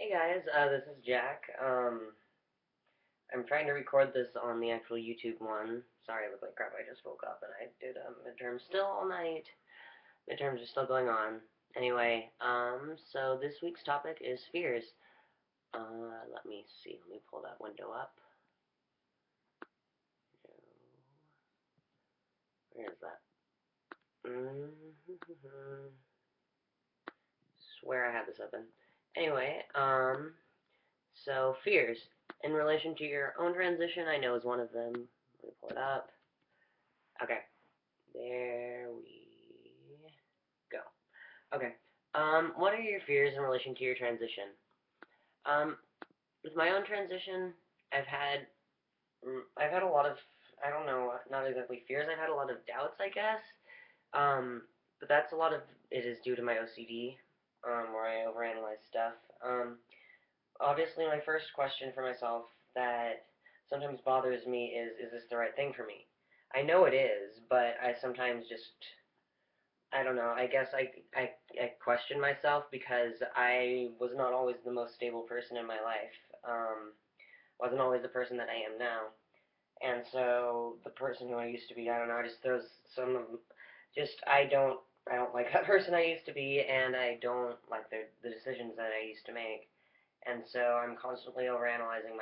Hey guys, this is Jack. I'm trying to record this on the actual YouTube one. Sorry, I look like crap. I just woke up and I did midterms still all night. Midterms are still going on. Anyway, so this week's topic is fears. Let me see. Let me pull that window up. Where is that? Swear I had this open. Anyway, so fears in relation to your own transition, I know is one of them. Let me pull it up. Okay, there we go. Okay. What are your fears in relation to your transition? Um, with my own transition, I've had I've had a lot of, I don't know, not exactly fears. I've had a lot of doubts, I guess. Um, but that's a lot of it is due to my OCD, where I overanalyze stuff. Obviously, my first question for myself that sometimes bothers me is this the right thing for me? I know it is, but I sometimes just I don't know. I guess I question myself because I was not always the most stable person in my life. Wasn't always the person that I am now. And so the person who I used to be, I don't know, I just throws some of just I don't like that person I used to be, and I don't like the decisions that I used to make. And so I'm constantly overanalyzing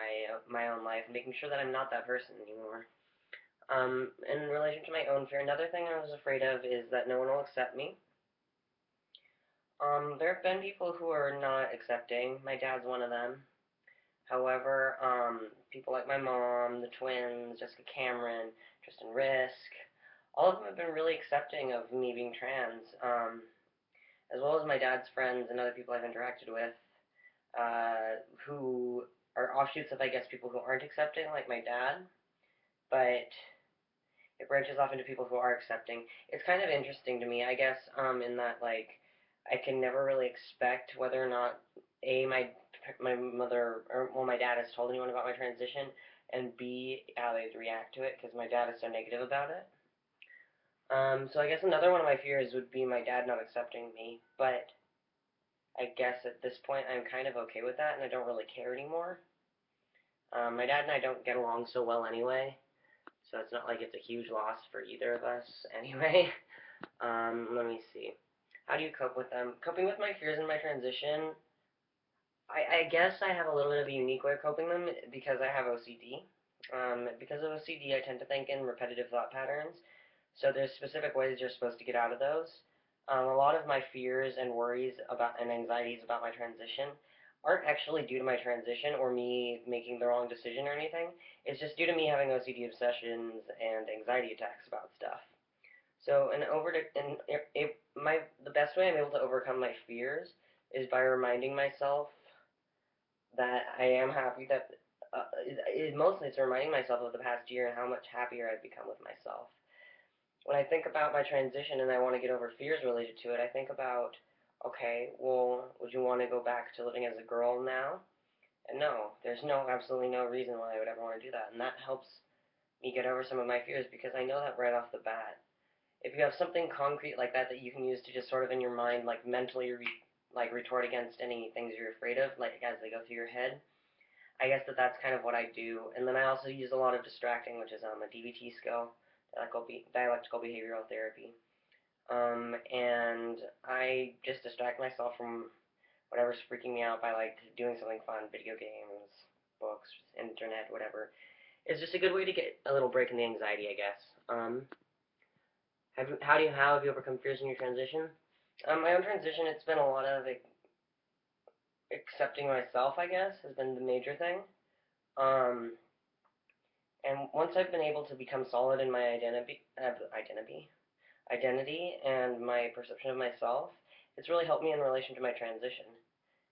my own life and making sure that I'm not that person anymore. In relation to my own fear, another thing I was afraid of is that no one will accept me. There have been people who are not accepting. My dad's one of them. However, people like my mom, the twins, Jessica Cameron, Tristan Risk, all of them have been really accepting of me being trans, as well as my dad's friends and other people I've interacted with, who are offshoots of, I guess, people who aren't accepting, like my dad, but it branches off into people who are accepting. It's kind of interesting to me, I guess, in that like I can never really expect whether or not my mother or well my dad has told anyone about my transition, and B how they'd react to it because my dad is so negative about it. So I guess another one of my fears would be my dad not accepting me, but I guess at this point I'm kind of okay with that and I don't really care anymore. My dad and I don't get along so well anyway, so it's not like it's a huge loss for either of us anyway. Let me see. How do you cope with them? Coping with my fears in my transition, I guess I have a little bit of a unique way of coping them because I have OCD. Because of OCD, I tend to think in repetitive thought patterns. So there's specific ways you're supposed to get out of those. A lot of my fears and worries about and anxieties about my transition aren't actually due to my transition or me making the wrong decision or anything. It's just due to me having OCD obsessions and anxiety attacks about stuff. So the best way I'm able to overcome my fears is by reminding myself that I am happy that mostly it's reminding myself of the past year and how much happier I've become with myself. When I think about my transition and I want to get over fears related to it, I think about, okay, well, would you want to go back to living as a girl now? And no, there's absolutely no reason why I would ever want to do that. And that helps me get over some of my fears because I know that right off the bat. If you have something concrete like that that you can use to just sort of in your mind, like mentally retort against any things you're afraid of, like as they go through your head, I guess that's kind of what I do. And then I also use a lot of distracting, which is a DBT skill, dialectical behavioral therapy. And I just distract myself from whatever's freaking me out by like doing something fun, video games, books, internet, whatever. It's just a good way to get a little break in the anxiety, I guess. How have you overcome fears in your transition? My own transition, it's been a lot of accepting myself, I guess, has been the major thing. Um, and once I've been able to become solid in my identity and my perception of myself, it's really helped me in relation to my transition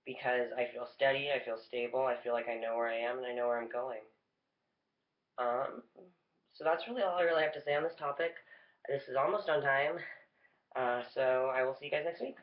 because I feel steady, I feel stable, I feel like I know where I am and I know where I'm going. Um, so that's really all I really have to say on this topic. This is almost on time, so I will see you guys next week.